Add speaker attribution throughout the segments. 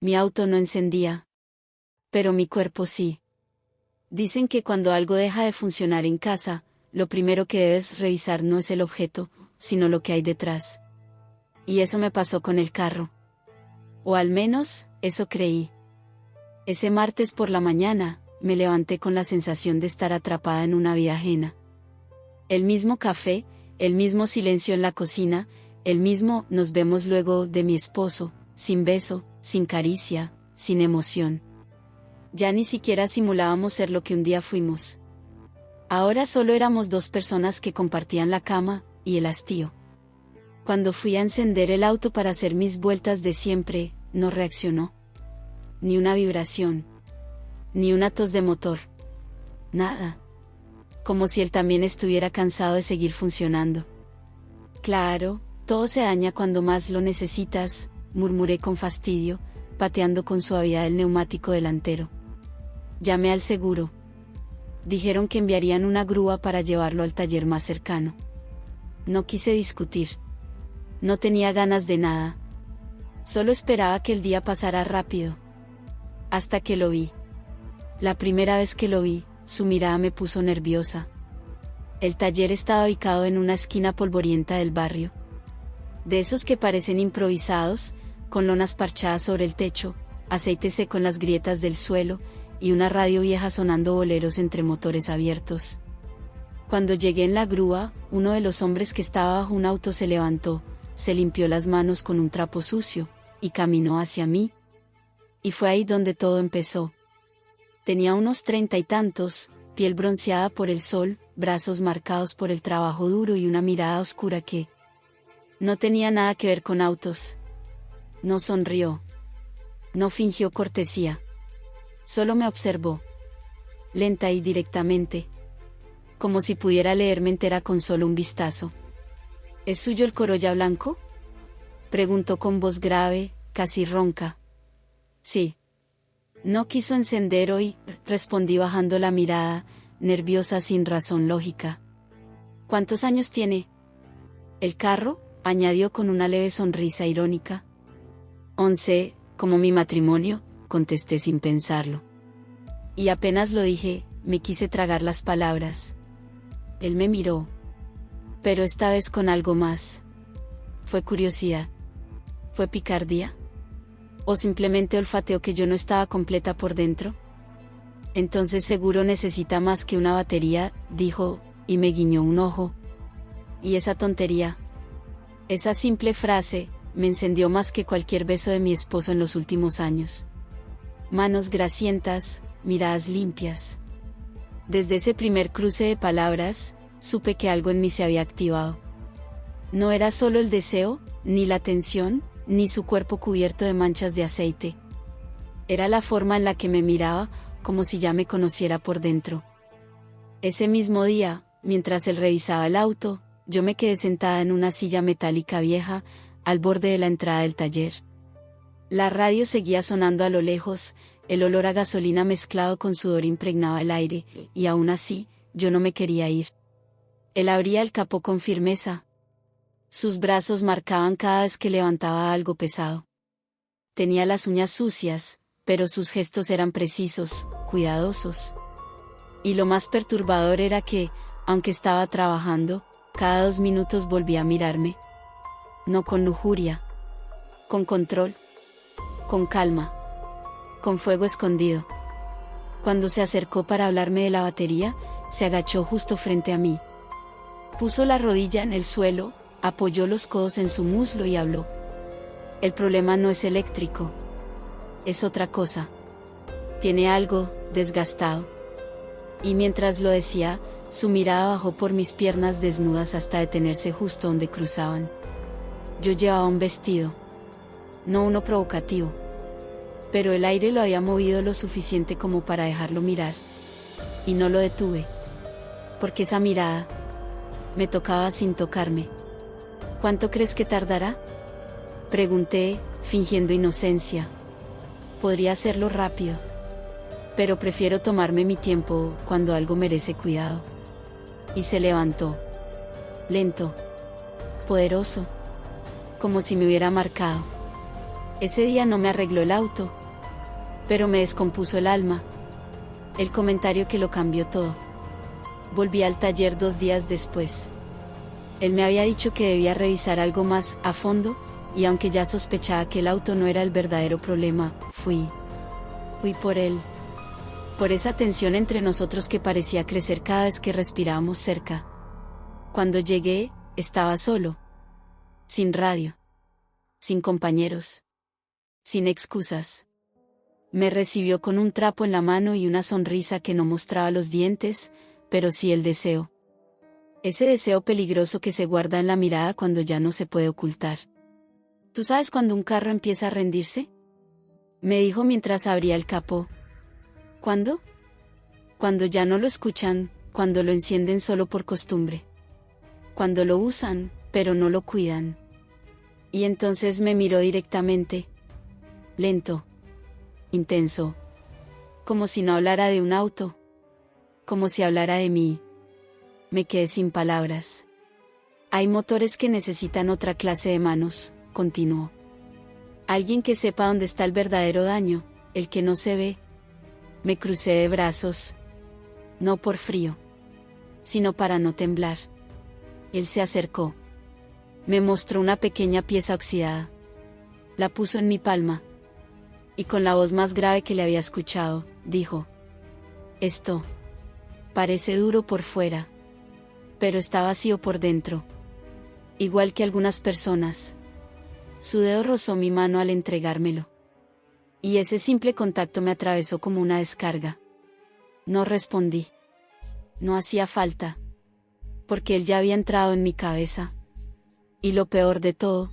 Speaker 1: Mi auto no encendía. Pero mi cuerpo sí. Dicen que cuando algo deja de funcionar en casa, lo primero que debes revisar no es el objeto, sino lo que hay detrás. Y eso me pasó con el carro. O al menos, eso creí. Ese martes por la mañana, me levanté con la sensación de estar atrapada en una vida ajena. El mismo café, el mismo silencio en la cocina, el mismo "nos vemos luego" de mi esposo, sin beso, sin caricia, sin emoción. Ya ni siquiera simulábamos ser lo que un día fuimos. Ahora solo éramos dos personas que compartían la cama y el hastío. Cuando fui a encender el auto para hacer mis vueltas de siempre, no reaccionó. Ni una vibración. Ni una tos de motor. Nada. Como si él también estuviera cansado de seguir funcionando. Claro, todo se daña cuando más lo necesitas, murmuré con fastidio, pateando con suavidad el neumático delantero. Llamé al seguro. Dijeron que enviarían una grúa para llevarlo al taller más cercano. No quise discutir. No tenía ganas de nada. Solo esperaba que el día pasara rápido. Hasta que lo vi. La primera vez que lo vi, su mirada me puso nerviosa. El taller estaba ubicado en una esquina polvorienta del barrio. De esos que parecen improvisados, con lonas parchadas sobre el techo, aceite seco en las grietas del suelo, y una radio vieja sonando boleros entre motores abiertos. Cuando llegué en la grúa, uno de los hombres que estaba bajo un auto se levantó, se limpió las manos con un trapo sucio, y caminó hacia mí. Y fue ahí donde todo empezó. Tenía unos 30 y tantos, piel bronceada por el sol, brazos marcados por el trabajo duro y una mirada oscura que no tenía nada que ver con autos. No sonrió. No fingió cortesía. Solo me observó. Lenta y directamente. Como si pudiera leerme entera con solo un vistazo. ¿Es suyo el Corolla blanco?, preguntó con voz grave, casi ronca. Sí. No quiso encender hoy, respondí bajando la mirada, nerviosa sin razón lógica. ¿Cuántos años tiene? ¿El carro?, añadió con una leve sonrisa irónica. 11, como mi matrimonio, contesté sin pensarlo. Y apenas lo dije, me quise tragar las palabras. Él me miró. Pero esta vez con algo más. ¿Fue curiosidad? ¿Fue picardía? ¿O simplemente olfateó que yo no estaba completa por dentro? Entonces seguro necesita más que una batería, dijo, y me guiñó un ojo. Y esa tontería. Esa simple frase, me encendió más que cualquier beso de mi esposo en los últimos años. Manos grasientas, miradas limpias. Desde ese primer cruce de palabras, supe que algo en mí se había activado. No era solo el deseo, ni la tensión, ni su cuerpo cubierto de manchas de aceite. Era la forma en la que me miraba, como si ya me conociera por dentro. Ese mismo día, mientras él revisaba el auto, yo me quedé sentada en una silla metálica vieja, al borde de la entrada del taller. La radio seguía sonando a lo lejos, el olor a gasolina mezclado con sudor impregnaba el aire, y aún así, yo no me quería ir. Él abría el capó con firmeza. Sus brazos marcaban cada vez que levantaba algo pesado. Tenía las uñas sucias, pero sus gestos eran precisos, cuidadosos. Y lo más perturbador era que, aunque estaba trabajando, cada 2 minutos volvía a mirarme. No con lujuria. Con control. Con calma. Con fuego escondido. Cuando se acercó para hablarme de la batería, se agachó justo frente a mí. Puso la rodilla en el suelo, apoyó los codos en su muslo y habló. El problema no es eléctrico. Es otra cosa. Tiene algo desgastado. Y mientras lo decía, su mirada bajó por mis piernas desnudas hasta detenerse justo donde cruzaban. Yo llevaba un vestido. No uno provocativo. Pero el aire lo había movido lo suficiente como para dejarlo mirar. Y no lo detuve. Porque esa mirada me tocaba sin tocarme. ¿Cuánto crees que tardará?, pregunté, fingiendo inocencia. Podría hacerlo rápido. Pero prefiero tomarme mi tiempo cuando algo merece cuidado. Y se levantó. Lento. Poderoso. Como si me hubiera marcado. Ese día no me arregló el auto, pero me descompuso el alma. El comentario que lo cambió todo. Volví al taller 2 días después. Él me había dicho que debía revisar algo más a fondo, y aunque ya sospechaba que el auto no era el verdadero problema, fui por él. Por esa tensión entre nosotros que parecía crecer cada vez que respirábamos cerca. Cuando llegué, estaba solo. Sin radio. Sin compañeros. Sin excusas. Me recibió con un trapo en la mano y una sonrisa que no mostraba los dientes, pero sí el deseo. Ese deseo peligroso que se guarda en la mirada cuando ya no se puede ocultar. ¿Tú sabes cuando un carro empieza a rendirse? Me dijo mientras abría el capó. ¿Cuándo? Cuando ya no lo escuchan, cuando lo encienden solo por costumbre. Cuando lo usan, pero no lo cuidan. Y entonces me miró directamente. Lento. Intenso. Como si no hablara de un auto. Como si hablara de mí. Me quedé sin palabras. Hay motores que necesitan otra clase de manos, continuó. Alguien que sepa dónde está el verdadero daño, el que no se ve. Me crucé de brazos. No por frío, sino para no temblar. Él se acercó. Me mostró una pequeña pieza oxidada. La puso en mi palma. Y con la voz más grave que le había escuchado, dijo: esto parece duro por fuera, pero está vacío por dentro. Igual que algunas personas. Su dedo rozó mi mano al entregármelo. Y ese simple contacto me atravesó como una descarga. No respondí. No hacía falta. Porque él ya había entrado en mi cabeza. Y lo peor de todo,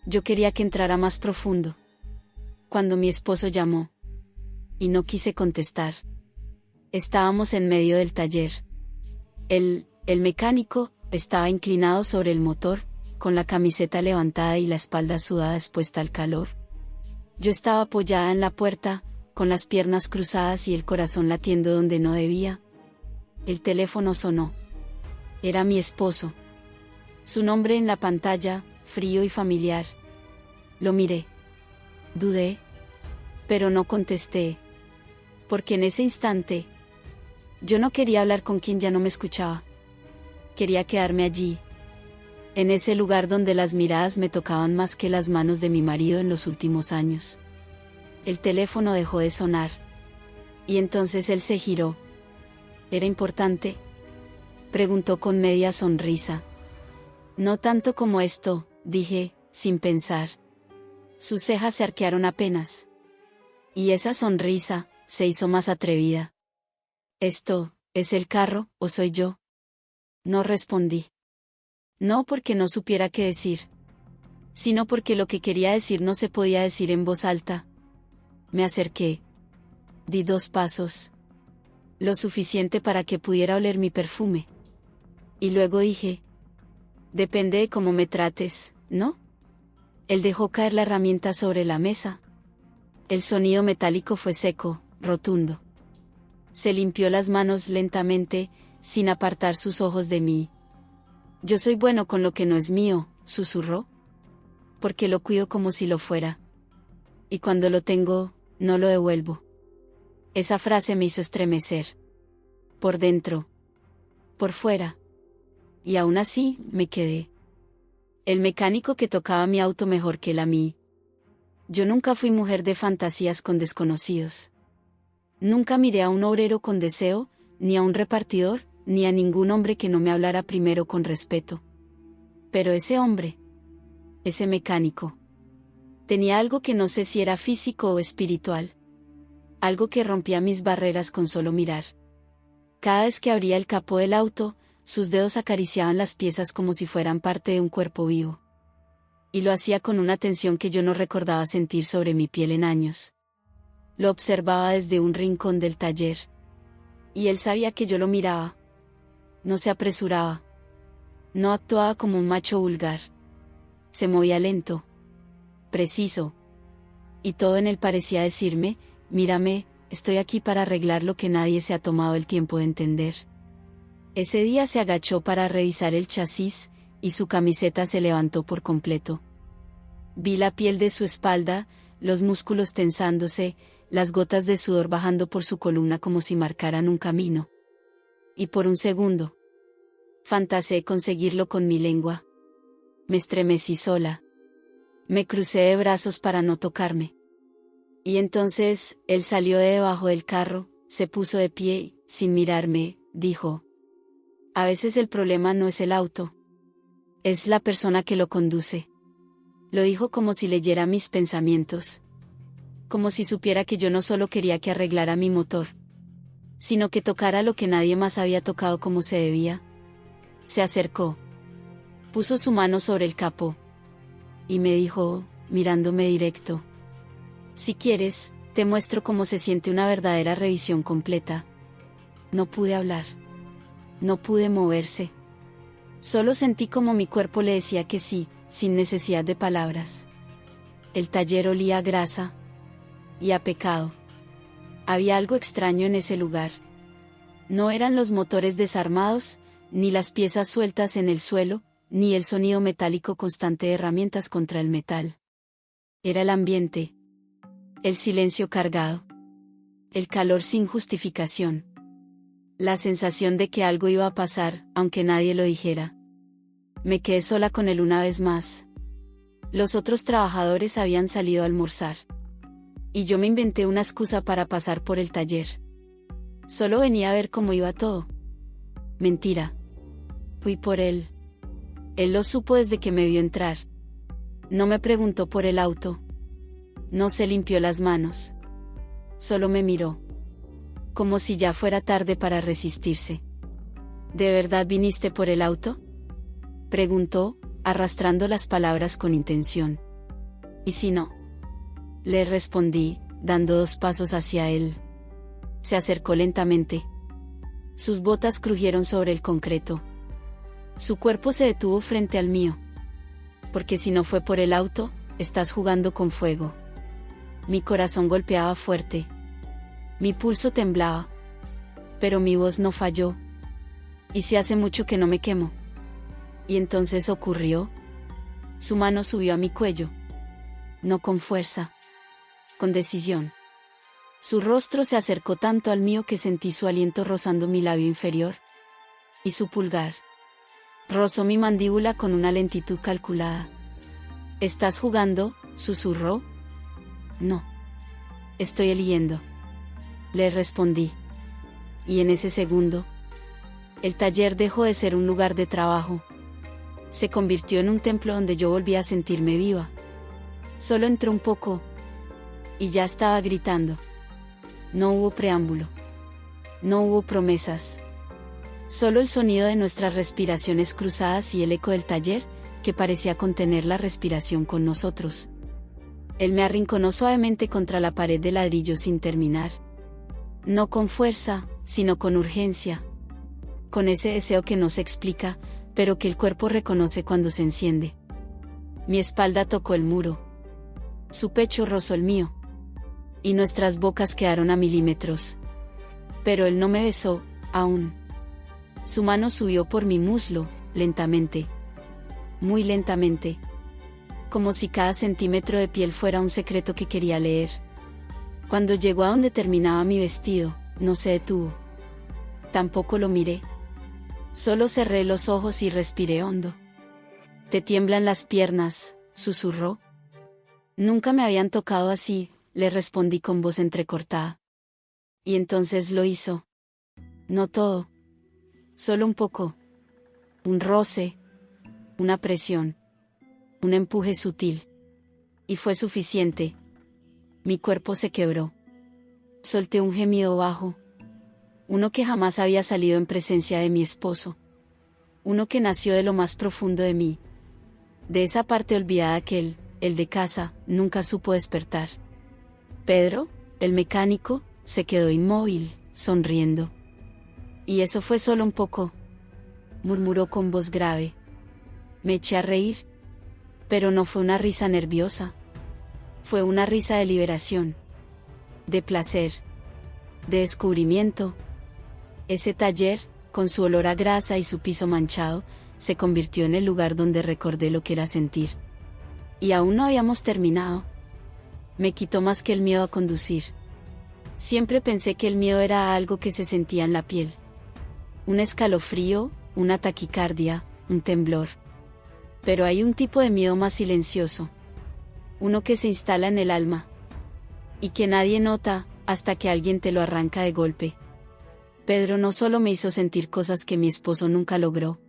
Speaker 1: yo quería que entrara más profundo. Cuando mi esposo llamó. Y no quise contestar. Estábamos en medio del taller. El mecánico estaba inclinado sobre el motor, con la camiseta levantada y la espalda sudada expuesta al calor. Yo estaba apoyada en la puerta, con las piernas cruzadas y el corazón latiendo donde no debía. El teléfono sonó. Era mi esposo. Su nombre en la pantalla, frío y familiar. Lo miré. Dudé. Pero no contesté. Porque en ese instante, yo no quería hablar con quien ya no me escuchaba. Quería quedarme allí. En ese lugar donde las miradas me tocaban más que las manos de mi marido en los últimos años. El teléfono dejó de sonar. Y entonces él se giró. ¿Era importante?, preguntó con media sonrisa. No tanto como esto, dije, sin pensar. Sus cejas se arquearon apenas. Y esa sonrisa se hizo más atrevida. ¿Esto es el carro, o soy yo? No respondí. No porque no supiera qué decir, sino porque lo que quería decir no se podía decir en voz alta. Me acerqué. Di 2 pasos. Lo suficiente para que pudiera oler mi perfume. Y luego dije: depende de cómo me trates, ¿no? Él dejó caer la herramienta sobre la mesa. El sonido metálico fue seco, rotundo. Se limpió las manos lentamente, sin apartar sus ojos de mí. Yo soy bueno con lo que no es mío, susurró. Porque lo cuido como si lo fuera. Y cuando lo tengo, no lo devuelvo. Esa frase me hizo estremecer. Por dentro. Por fuera. Y aún así, me quedé. El mecánico que tocaba mi auto mejor que él a mí. Yo nunca fui mujer de fantasías con desconocidos. Nunca miré a un obrero con deseo, ni a un repartidor, ni a ningún hombre que no me hablara primero con respeto. Pero ese hombre, ese mecánico, tenía algo que no sé si era físico o espiritual. Algo que rompía mis barreras con solo mirar. Cada vez que abría el capó del auto, sus dedos acariciaban las piezas como si fueran parte de un cuerpo vivo. Y lo hacía con una tensión que yo no recordaba sentir sobre mi piel en años. Lo observaba desde un rincón del taller. Y él sabía que yo lo miraba. No se apresuraba. No actuaba como un macho vulgar. Se movía lento. Preciso. Y todo en él parecía decirme: mírame, estoy aquí para arreglar lo que nadie se ha tomado el tiempo de entender. Ese día se agachó para revisar el chasis, y su camiseta se levantó por completo. Vi la piel de su espalda, los músculos tensándose, las gotas de sudor bajando por su columna como si marcaran un camino. Y por un segundo, fantaseé conseguirlo con mi lengua. Me estremecí sola. Me crucé de brazos para no tocarme. Y entonces, él salió de debajo del carro, se puso de pie y, sin mirarme, dijo: a veces el problema no es el auto. Es la persona que lo conduce. Lo dijo como si leyera mis pensamientos. Como si supiera que yo no solo quería que arreglara mi motor, sino que tocara lo que nadie más había tocado como se debía. Se acercó. Puso su mano sobre el capó. Y me dijo, mirándome directo: si quieres, te muestro cómo se siente una verdadera revisión completa. No pude hablar. No pude moverse. Solo sentí como mi cuerpo le decía que sí, sin necesidad de palabras. El taller olía a grasa y a pecado. Había algo extraño en ese lugar. No eran los motores desarmados, ni las piezas sueltas en el suelo, ni el sonido metálico constante de herramientas contra el metal. Era el ambiente. El silencio cargado. El calor sin justificación. La sensación de que algo iba a pasar, aunque nadie lo dijera. Me quedé sola con él una vez más. Los otros trabajadores habían salido a almorzar. Y yo me inventé una excusa para pasar por el taller. Solo venía a ver cómo iba todo. Mentira. Fui por él. Él lo supo desde que me vio entrar. No me preguntó por el auto. No se limpió las manos. Solo me miró. Como si ya fuera tarde para resistirse. ¿De verdad viniste por el auto?, preguntó, arrastrando las palabras con intención. ¿Y si no?, le respondí, dando 2 pasos hacia él. Se acercó lentamente. Sus botas crujieron sobre el concreto. Su cuerpo se detuvo frente al mío. Porque si no fue por el auto, estás jugando con fuego. Mi corazón golpeaba fuerte. Mi pulso temblaba. Pero mi voz no falló. ¿Y si hace mucho que no me quemo? Y entonces ocurrió. Su mano subió a mi cuello. No con fuerza. Con decisión. Su rostro se acercó tanto al mío que sentí su aliento rozando mi labio inferior. Y su pulgar rozó mi mandíbula con una lentitud calculada. ¿Estás jugando?, susurró. No. Estoy eligiendo. Le respondí. Y en ese segundo, el taller dejó de ser un lugar de trabajo. Se convirtió en un templo donde yo volví a sentirme viva. Solo entré un poco. Y ya estaba gritando. No hubo preámbulo. No hubo promesas. Solo el sonido de nuestras respiraciones cruzadas y el eco del taller, que parecía contener la respiración con nosotros. Él me arrinconó suavemente contra la pared de ladrillo sin terminar. No con fuerza, sino con urgencia. Con ese deseo que no se explica, pero que el cuerpo reconoce cuando se enciende. Mi espalda tocó el muro. Su pecho rozó el mío. Y nuestras bocas quedaron a milímetros. Pero él no me besó, aún. Su mano subió por mi muslo, lentamente. Muy lentamente. Como si cada centímetro de piel fuera un secreto que quería leer. Cuando llegó a donde terminaba mi vestido, no se detuvo. Tampoco lo miré. Solo cerré los ojos y respiré hondo. «Te tiemblan las piernas», susurró. Nunca me habían tocado así, le respondí con voz entrecortada. Y entonces lo hizo. No todo. Solo un poco. Un roce. Una presión. Un empuje sutil. Y fue suficiente. Mi cuerpo se quebró. Solté un gemido bajo. Uno que jamás había salido en presencia de mi esposo. Uno que nació de lo más profundo de mí. De esa parte olvidada que él, el de casa, nunca supo despertar. Pedro, el mecánico, se quedó inmóvil, sonriendo. Y eso fue solo un poco, murmuró con voz grave. Me eché a reír. Pero no fue una risa nerviosa. Fue una risa de liberación. De placer. De descubrimiento. Ese taller, con su olor a grasa y su piso manchado, se convirtió en el lugar donde recordé lo que era sentir. Y aún no habíamos terminado. Me quitó más que el miedo a conducir. Siempre pensé que el miedo era algo que se sentía en la piel. Un escalofrío, una taquicardia, un temblor. Pero hay un tipo de miedo más silencioso. Uno que se instala en el alma. Y que nadie nota, hasta que alguien te lo arranca de golpe. Pedro no solo me hizo sentir cosas que mi esposo nunca logró.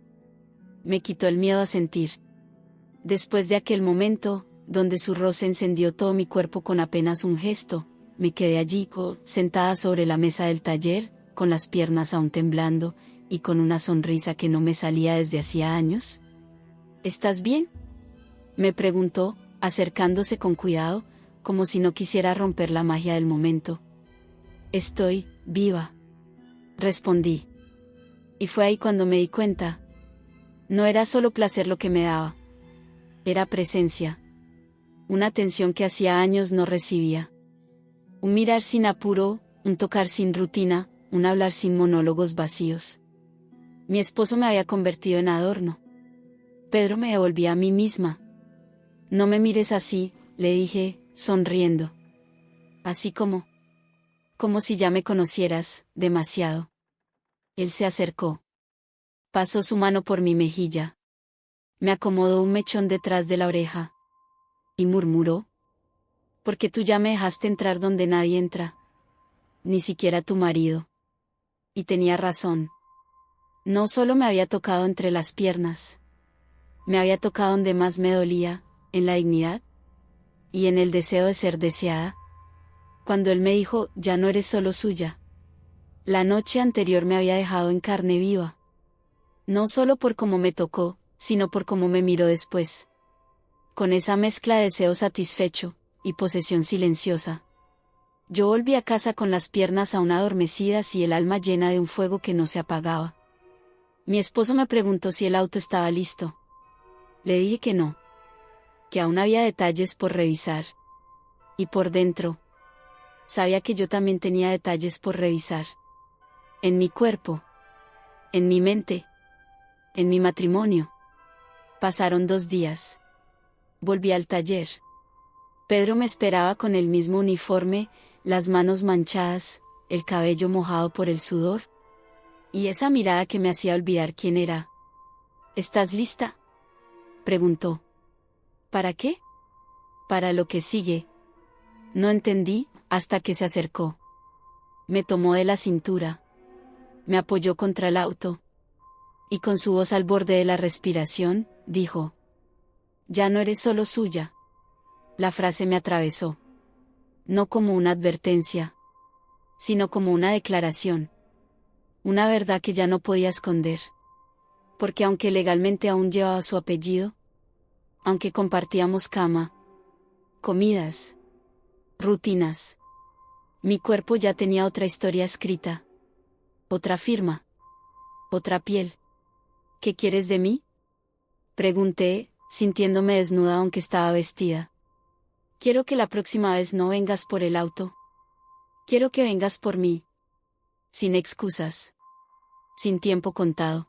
Speaker 1: Me quitó el miedo a sentir. Después de aquel momento, donde su roce encendió todo mi cuerpo con apenas un gesto, me quedé allí, sentada sobre la mesa del taller, con las piernas aún temblando, y con una sonrisa que no me salía desde hacía años. ¿Estás bien?, me preguntó, acercándose con cuidado, como si no quisiera romper la magia del momento. Estoy viva, respondí. Y fue ahí cuando me di cuenta. No era solo placer lo que me daba. Era presencia. Una atención que hacía años no recibía. Un mirar sin apuro, un tocar sin rutina, un hablar sin monólogos vacíos. Mi esposo me había convertido en adorno. Pedro me devolvía a mí misma. No me mires así, le dije, sonriendo. Así como si ya me conocieras, demasiado. Él se acercó. Pasó su mano por mi mejilla. Me acomodó un mechón detrás de la oreja. Y murmuró. Porque tú ya me dejaste entrar donde nadie entra. Ni siquiera tu marido. Y tenía razón. No solo me había tocado entre las piernas. Me había tocado donde más me dolía, en la dignidad. Y en el deseo de ser deseada. Cuando él me dijo, ya no eres solo suya. La noche anterior me había dejado en carne viva. No solo por cómo me tocó, sino por cómo me miró después. Con esa mezcla de deseo satisfecho, y posesión silenciosa. Yo volví a casa con las piernas aún adormecidas y el alma llena de un fuego que no se apagaba. Mi esposo me preguntó si el auto estaba listo. Le dije que no. Que aún había detalles por revisar. Y por dentro. Sabía que yo también tenía detalles por revisar. En mi cuerpo. En mi mente. En mi matrimonio. Pasaron 2 días. Volví al taller. Pedro me esperaba con el mismo uniforme, las manos manchadas, el cabello mojado por el sudor. Y esa mirada que me hacía olvidar quién era. ¿Estás lista?, preguntó. ¿Para qué? Para lo que sigue. No entendí, hasta que se acercó. Me tomó de la cintura. Me apoyó contra el auto. Y con su voz al borde de la respiración, dijo. Ya no eres solo suya. La frase me atravesó. No como una advertencia, sino como una declaración. Una verdad que ya no podía esconder. Porque aunque legalmente aún llevaba su apellido, aunque compartíamos cama, comidas, rutinas, mi cuerpo ya tenía otra historia escrita. Otra firma. Otra piel. ¿Qué quieres de mí?, pregunté, sintiéndome desnuda aunque estaba vestida. Quiero que la próxima vez no vengas por el auto. Quiero que vengas por mí. Sin excusas. Sin tiempo contado.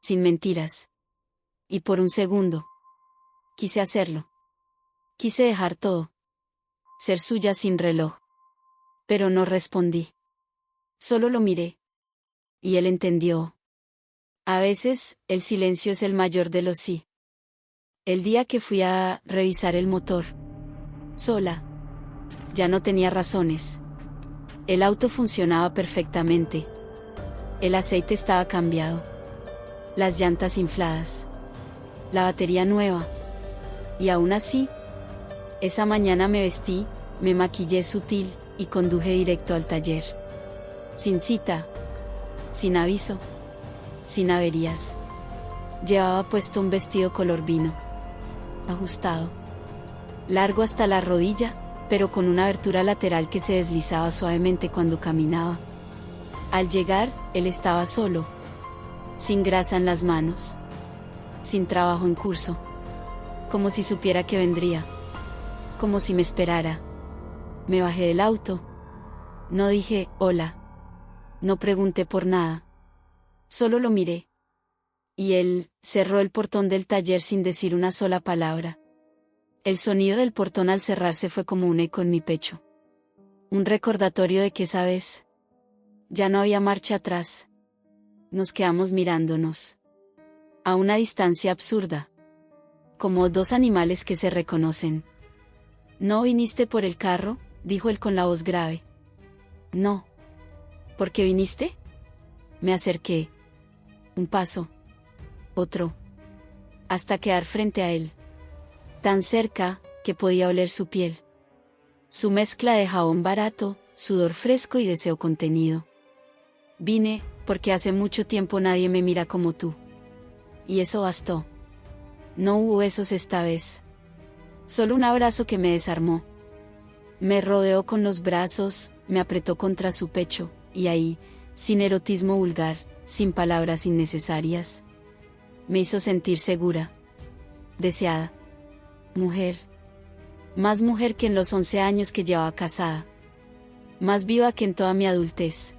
Speaker 1: Sin mentiras. Y por un segundo. Quise hacerlo. Quise dejar todo. Ser suya sin reloj. Pero no respondí. Solo lo miré. Y él entendió. A veces, el silencio es el mayor de los sí. El día que fui a revisar el motor. Sola. Ya no tenía razones. El auto funcionaba perfectamente. El aceite estaba cambiado. Las llantas infladas. La batería nueva. Y aún así, esa mañana me vestí, me maquillé sutil, y conduje directo al taller. Sin cita. Sin aviso. Sin averías. Llevaba puesto un vestido color vino. Ajustado. Largo hasta la rodilla, pero con una abertura lateral que se deslizaba suavemente cuando caminaba. Al llegar, él estaba solo. Sin grasa en las manos. Sin trabajo en curso. Como si supiera que vendría. Como si me esperara. Me bajé del auto. No dije, hola. No pregunté por nada. Solo lo miré. Y él cerró el portón del taller sin decir una sola palabra. El sonido del portón al cerrarse fue como un eco en mi pecho. Un recordatorio de que esa vez ya no había marcha atrás. Nos quedamos mirándonos. A una distancia absurda. Como dos animales que se reconocen. ¿No viniste por el carro?, dijo él con la voz grave. No. ¿Por qué viniste? Me acerqué. Un paso. Otro. Hasta quedar frente a él. Tan cerca, que podía oler su piel. Su mezcla de jabón barato, sudor fresco y deseo contenido. Vine, porque hace mucho tiempo nadie me mira como tú. Y eso bastó. No hubo besos esta vez. Solo un abrazo que me desarmó. Me rodeó con los brazos, me apretó contra su pecho, y ahí, sin erotismo vulgar, sin palabras innecesarias, me hizo sentir segura. Deseada. Mujer. Más mujer que en los 11 años que llevaba casada. Más viva que en toda mi adultez.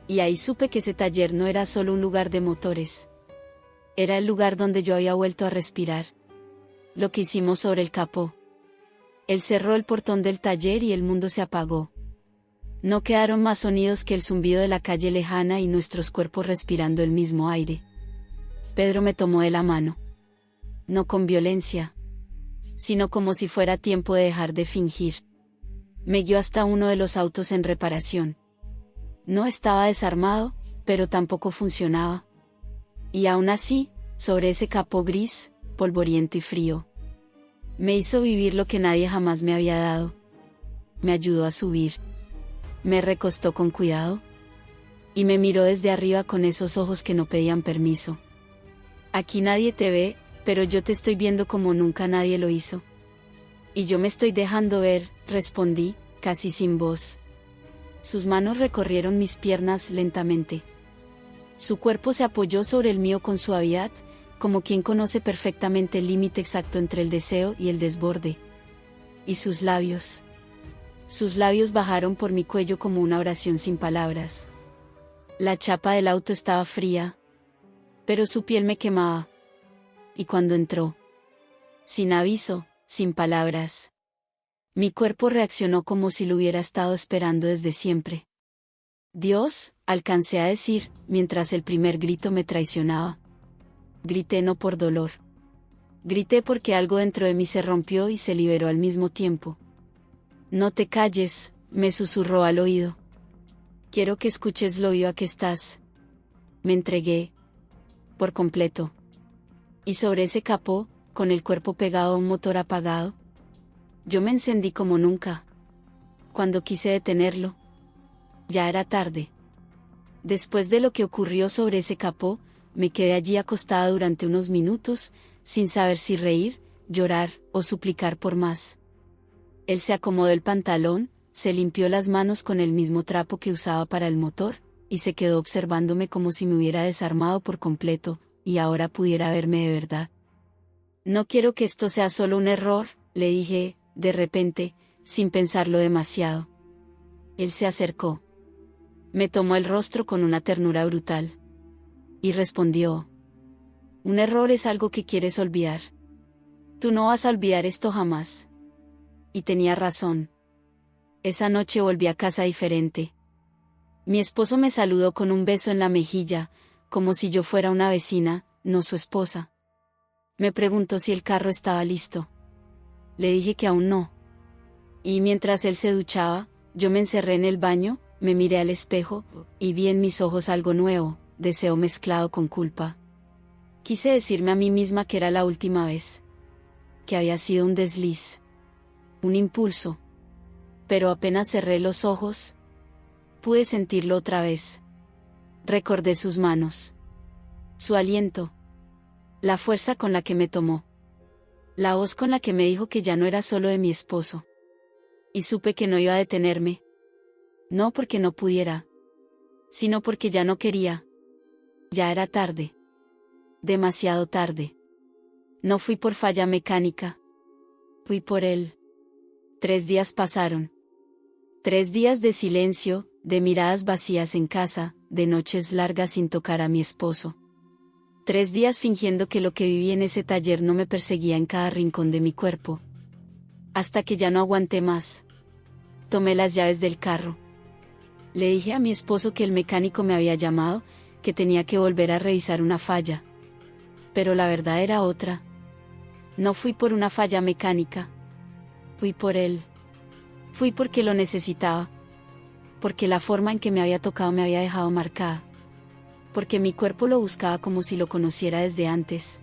Speaker 1: Y ahí supe que ese taller no era solo un lugar de motores. Era el lugar donde yo había vuelto a respirar. Lo que hicimos sobre el capó. Él cerró el portón del taller y el mundo se apagó. No quedaron más sonidos que el zumbido de la calle lejana y nuestros cuerpos respirando el mismo aire. Pedro me tomó de la mano. No con violencia, sino como si fuera tiempo de dejar de fingir. Me guió hasta uno de los autos en reparación. No estaba desarmado, pero tampoco funcionaba. Y aún así, sobre ese capó gris, polvoriento y frío, me hizo vivir lo que nadie jamás me había dado. Me ayudó a subir. Me recostó con cuidado. Y me miró desde arriba con esos ojos que no pedían permiso. Aquí nadie te ve, pero yo te estoy viendo como nunca nadie lo hizo. Y yo me estoy dejando ver, respondí, casi sin voz. Sus manos recorrieron mis piernas lentamente. Su cuerpo se apoyó sobre el mío con suavidad, como quien conoce perfectamente el límite exacto entre el deseo y el desborde. Y sus labios. Sus labios bajaron por mi cuello como una oración sin palabras. La chapa del auto estaba fría, pero su piel me quemaba. Y cuando entró, sin aviso, sin palabras, mi cuerpo reaccionó como si lo hubiera estado esperando desde siempre. Dios, alcancé a decir, mientras el primer grito me traicionaba. Grité no por dolor. Grité porque algo dentro de mí se rompió y se liberó al mismo tiempo. No te calles, me susurró al oído. Quiero que escuches lo viva que estás. Me entregué. Por completo. Y sobre ese capó, con el cuerpo pegado a un motor apagado, yo me encendí como nunca. Cuando quise detenerlo, ya era tarde. Después de lo que ocurrió sobre ese capó, me quedé allí acostada durante unos minutos, sin saber si reír, llorar o suplicar por más. Él se acomodó el pantalón, se limpió las manos con el mismo trapo que usaba para el motor, y se quedó observándome como si me hubiera desarmado por completo, y ahora pudiera verme de verdad. No quiero que esto sea solo un error, le dije, de repente, sin pensarlo demasiado. Él se acercó. Me tomó el rostro con una ternura brutal. Y respondió. Un error es algo que quieres olvidar. Tú no vas a olvidar esto jamás. Y tenía razón. Esa noche volví a casa diferente. Mi esposo me saludó con un beso en la mejilla, como si yo fuera una vecina, no su esposa. Me preguntó si el carro estaba listo. Le dije que aún no. Y mientras él se duchaba, yo me encerré en el baño, me miré al espejo, y vi en mis ojos algo nuevo, deseo mezclado con culpa. Quise decirme a mí misma que era la última vez. Que había sido un desliz. Un impulso. Pero apenas cerré los ojos, pude sentirlo otra vez. Recordé sus manos. Su aliento. La fuerza con la que me tomó. La voz con la que me dijo que ya no era solo de mi esposo. Y supe que no iba a detenerme. No porque no pudiera, sino porque ya no quería. Ya era tarde. Demasiado tarde. No fui por falla mecánica. Fui por él. 3 días pasaron. 3 días de silencio, de miradas vacías en casa, de noches largas sin tocar a mi esposo. 3 días fingiendo que lo que viví en ese taller no me perseguía en cada rincón de mi cuerpo, Hasta que ya no aguanté más. Tomé las llaves del carro. Le dije a mi esposo que el mecánico me había llamado, que tenía que volver a revisar una falla. Pero la verdad era otra. No fui por una falla mecánica. Fui por él. Fui porque lo necesitaba. Porque la forma en que me había tocado me había dejado marcada. Porque mi cuerpo lo buscaba como si lo conociera desde antes.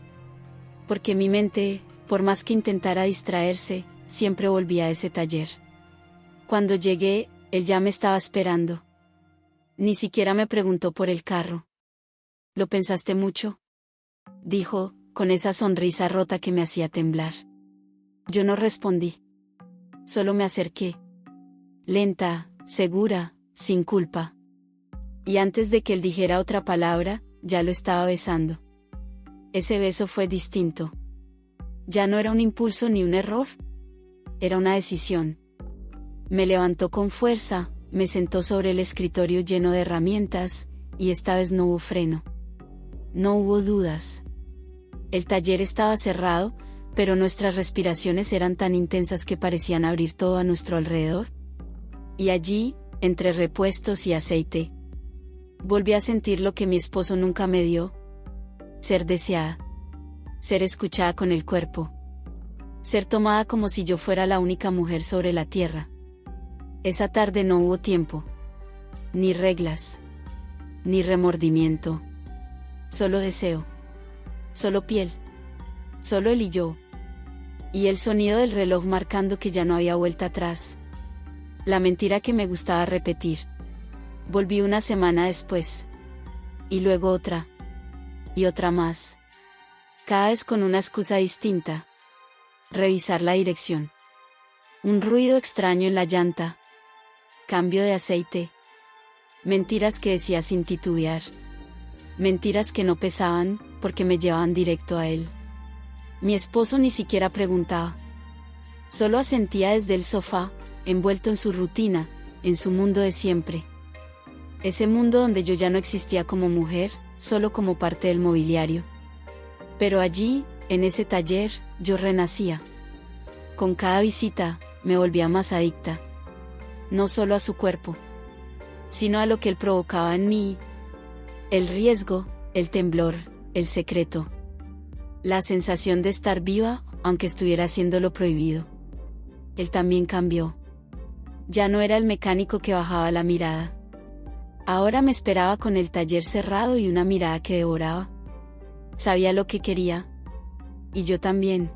Speaker 1: Porque mi mente, por más que intentara distraerse, siempre volvía a ese taller. Cuando llegué, él ya me estaba esperando. Ni siquiera me preguntó por el carro. ¿Lo pensaste mucho?, dijo, con esa sonrisa rota que me hacía temblar. Yo no respondí. Solo me acerqué. Lenta, segura, sin culpa. Y antes de que él dijera otra palabra, ya lo estaba besando. Ese beso fue distinto. Ya no era un impulso ni un error. Era una decisión. Me levantó con fuerza, me sentó sobre el escritorio lleno de herramientas, y esta vez no hubo freno. No hubo dudas. El taller estaba cerrado, pero nuestras respiraciones eran tan intensas que parecían abrir todo a nuestro alrededor. Y allí, entre repuestos y aceite, volví a sentir lo que mi esposo nunca me dio: ser deseada, ser escuchada con el cuerpo, ser tomada como si yo fuera la única mujer sobre la tierra. Esa tarde no hubo tiempo, ni reglas, ni remordimiento, solo deseo, solo piel, solo él y yo, y el sonido del reloj marcando que ya no había vuelta atrás. La mentira que me gustaba repetir. Volví una semana después, y luego otra, y otra más, cada vez con una excusa distinta. Revisar la dirección. Un ruido extraño en la llanta. Cambio de aceite. Mentiras que decía sin titubear. Mentiras que no pesaban, porque me llevaban directo a él. Mi esposo ni siquiera preguntaba. Solo asentía desde el sofá, envuelto en su rutina, en su mundo de siempre. Ese mundo donde yo ya no existía como mujer, solo como parte del mobiliario. Pero allí, en ese taller, yo renacía. Con cada visita, me volvía más adicta. No solo a su cuerpo, sino a lo que él provocaba en mí. El riesgo, el temblor, el secreto. La sensación de estar viva, aunque estuviera haciendo lo prohibido. Él también cambió. Ya no era el mecánico que bajaba la mirada. Ahora me esperaba con el taller cerrado y una mirada que devoraba. Sabía lo que quería. Y yo también.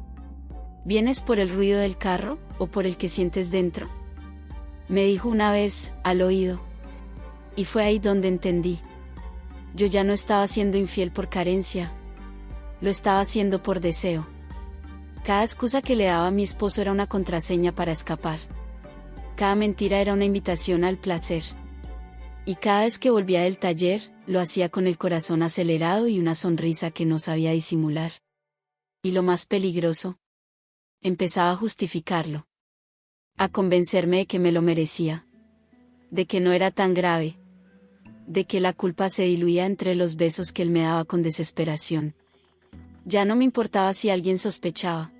Speaker 1: ¿Vienes por el ruido del carro, o por el que sientes dentro?, me dijo una vez, al oído. Y fue ahí donde entendí. Yo ya no estaba siendo infiel por carencia. Lo estaba haciendo por deseo. Cada excusa que le daba a mi esposo era una contraseña para escapar. Cada mentira era una invitación al placer. Y cada vez que volvía del taller, lo hacía con el corazón acelerado y una sonrisa que no sabía disimular. Y lo más peligroso, empezaba a justificarlo. A convencerme de que me lo merecía. De que no era tan grave. De que la culpa se diluía entre los besos que él me daba con desesperación. Ya no me importaba si alguien sospechaba.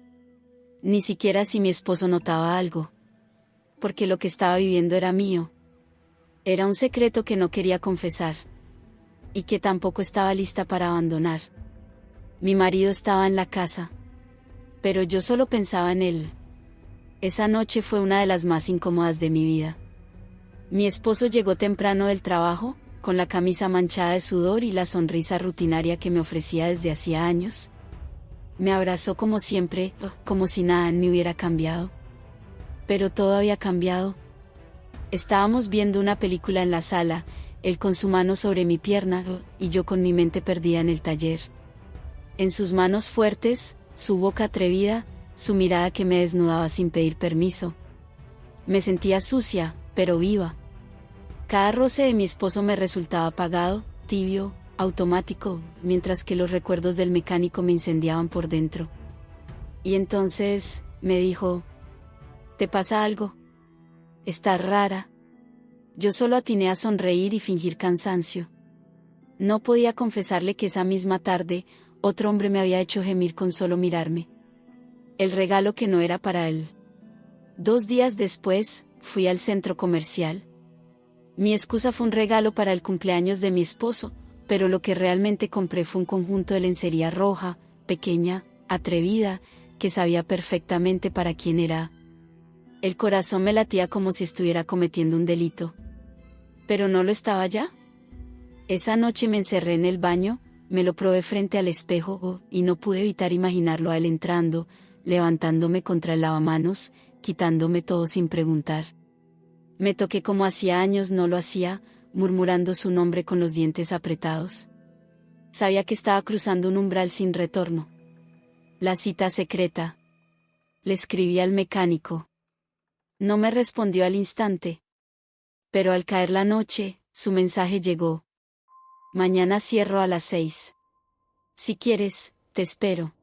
Speaker 1: Ni siquiera si mi esposo notaba algo. Porque lo que estaba viviendo era mío. Era un secreto que no quería confesar. Y que tampoco estaba lista para abandonar. Mi marido estaba en la casa. Pero yo solo pensaba en él. Esa noche fue una de las más incómodas de mi vida. Mi esposo llegó temprano del trabajo, con la camisa manchada de sudor y la sonrisa rutinaria que me ofrecía desde hacía años. Me abrazó como siempre, como si nada en mí hubiera cambiado. Pero todo había cambiado. Estábamos viendo una película en la sala, él con su mano sobre mi pierna, y yo con mi mente perdida en el taller. En sus manos fuertes, su boca atrevida, su mirada que me desnudaba sin pedir permiso. Me sentía sucia, pero viva. Cada roce de mi esposo me resultaba apagado, tibio, automático, mientras que los recuerdos del mecánico me incendiaban por dentro. Y entonces, me dijo: ¿te pasa algo? Estás rara. Yo solo atiné a sonreír y fingir cansancio. No podía confesarle que esa misma tarde, otro hombre me había hecho gemir con solo mirarme. El regalo que no era para él. 2 días después, fui al centro comercial. Mi excusa fue un regalo para el cumpleaños de mi esposo, pero lo que realmente compré fue un conjunto de lencería roja, pequeña, atrevida, que sabía perfectamente para quién era. El corazón me latía como si estuviera cometiendo un delito. ¿Pero no lo estaba ya? Esa noche me encerré en el baño, me lo probé frente al espejo, y no pude evitar imaginarlo a él entrando, levantándome contra el lavamanos, quitándome todo sin preguntar. Me toqué como hacía años no lo hacía, murmurando su nombre con los dientes apretados. Sabía que estaba cruzando un umbral sin retorno. La cita secreta. Le escribí al mecánico. No me respondió al instante. Pero al caer la noche, su mensaje llegó. Mañana cierro a las 6. Si quieres, te espero.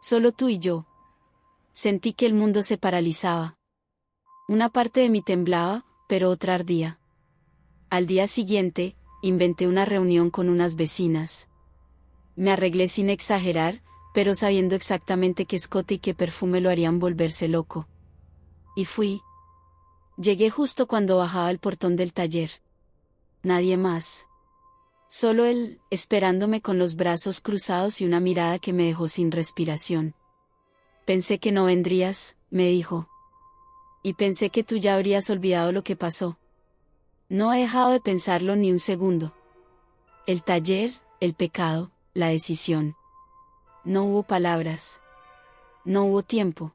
Speaker 1: Solo tú y yo. Sentí que el mundo se paralizaba. Una parte de mí temblaba, pero otra ardía. Al día siguiente, inventé una reunión con unas vecinas. Me arreglé sin exagerar, pero sabiendo exactamente qué escote y qué perfume lo harían volverse loco. Y fui. Llegué justo cuando bajaba el portón del taller. Nadie más. Solo él, esperándome con los brazos cruzados y una mirada que me dejó sin respiración. Pensé que no vendrías, me dijo. Y pensé que tú ya habrías olvidado lo que pasó. No he dejado de pensarlo ni un segundo. El taller, el pecado, la decisión. No hubo palabras. No hubo tiempo.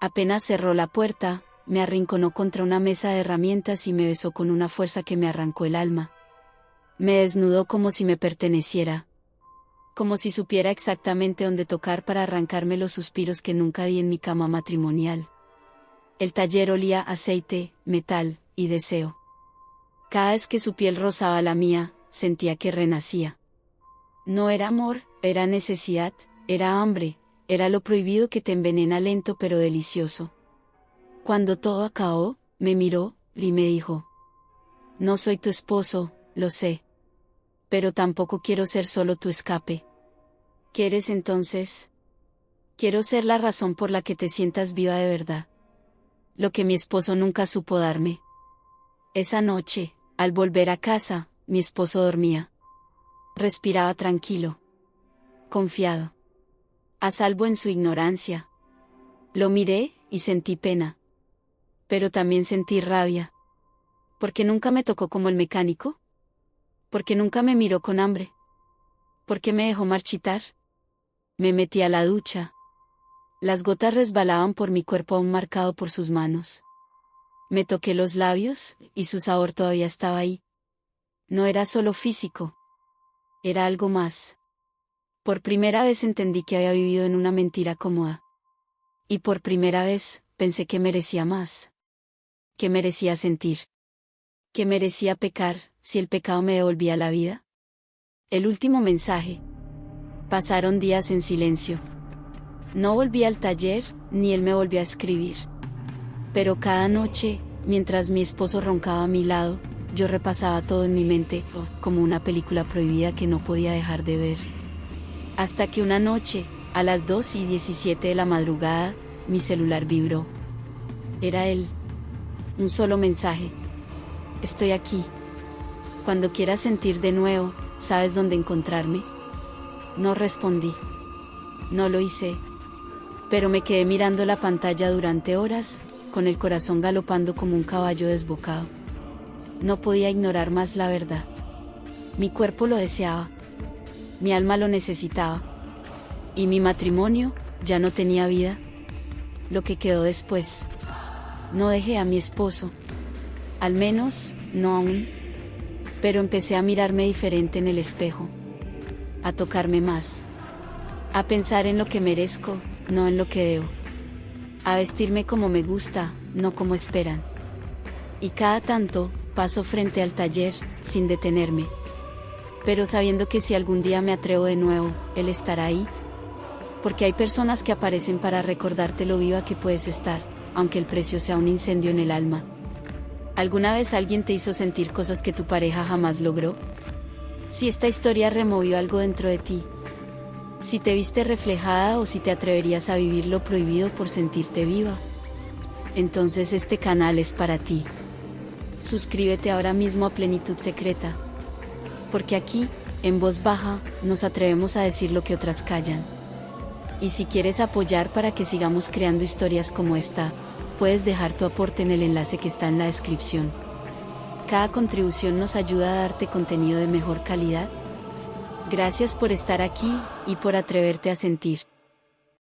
Speaker 1: Apenas cerró la puerta, me arrinconó contra una mesa de herramientas y me besó con una fuerza que me arrancó el alma. Me desnudó como si me perteneciera. Como si supiera exactamente dónde tocar para arrancarme los suspiros que nunca di en mi cama matrimonial. El taller olía a aceite, metal y deseo. Cada vez que su piel rozaba la mía, sentía que renacía. No era amor, era necesidad, era hambre, era lo prohibido que te envenena lento pero delicioso. Cuando todo acabó, me miró, y me dijo: no soy tu esposo, lo sé. Pero tampoco quiero ser solo tu escape. ¿Qué eres entonces? Quiero ser la razón por la que te sientas viva de verdad. Lo que mi esposo nunca supo darme. Esa noche, al volver a casa, mi esposo dormía. Respiraba tranquilo. Confiado. A salvo en su ignorancia. Lo miré, y sentí pena. Pero también sentí rabia. ¿Por qué nunca me tocó como el mecánico? ¿Por qué nunca me miró con hambre? ¿Por qué me dejó marchitar? Me metí a la ducha. Las gotas resbalaban por mi cuerpo aún marcado por sus manos. Me toqué los labios, y su sabor todavía estaba ahí. No era solo físico. Era algo más. Por primera vez entendí que había vivido en una mentira cómoda. Y por primera vez, pensé que merecía más. Que merecía sentir. Que merecía pecar, si el pecado me devolvía la vida. El último mensaje. Pasaron días en silencio. No volví al taller, ni él me volvió a escribir. Pero cada noche, mientras mi esposo roncaba a mi lado, yo repasaba todo en mi mente, como una película prohibida que no podía dejar de ver. Hasta que una noche, a las 2:17 de la madrugada, mi celular vibró. Era él. Un solo mensaje. Estoy aquí. Cuando quieras sentir de nuevo, ¿sabes dónde encontrarme? No respondí. No lo hice. Pero me quedé mirando la pantalla durante horas, con el corazón galopando como un caballo desbocado. No podía ignorar más la verdad. Mi cuerpo lo deseaba. Mi alma lo necesitaba. Y mi matrimonio ya no tenía vida. Lo que quedó después. No dejé a mi esposo. Al menos, no aún. Pero empecé a mirarme diferente en el espejo. A tocarme más. A pensar en lo que merezco, no en lo que debo. A vestirme como me gusta, no como esperan. Y cada tanto, paso frente al taller, sin detenerme. Pero sabiendo que si algún día me atrevo de nuevo, él estará ahí. Porque hay personas que aparecen para recordarte lo viva que puedes estar, aunque el precio sea un incendio en el alma. ¿Alguna vez alguien te hizo sentir cosas que tu pareja jamás logró? Si esta historia removió algo dentro de ti. Si te viste reflejada o si te atreverías a vivir lo prohibido por sentirte viva. entonces este canal es para ti. Suscríbete ahora mismo a Plenitud Secreta. Porque aquí, en voz baja, nos atrevemos a decir lo que otras callan. Y si quieres apoyar para que sigamos creando historias como esta, puedes dejar tu aporte en el enlace que está en la descripción. Cada contribución nos ayuda a darte contenido de mejor calidad. Gracias por estar aquí, y por atreverte a sentir.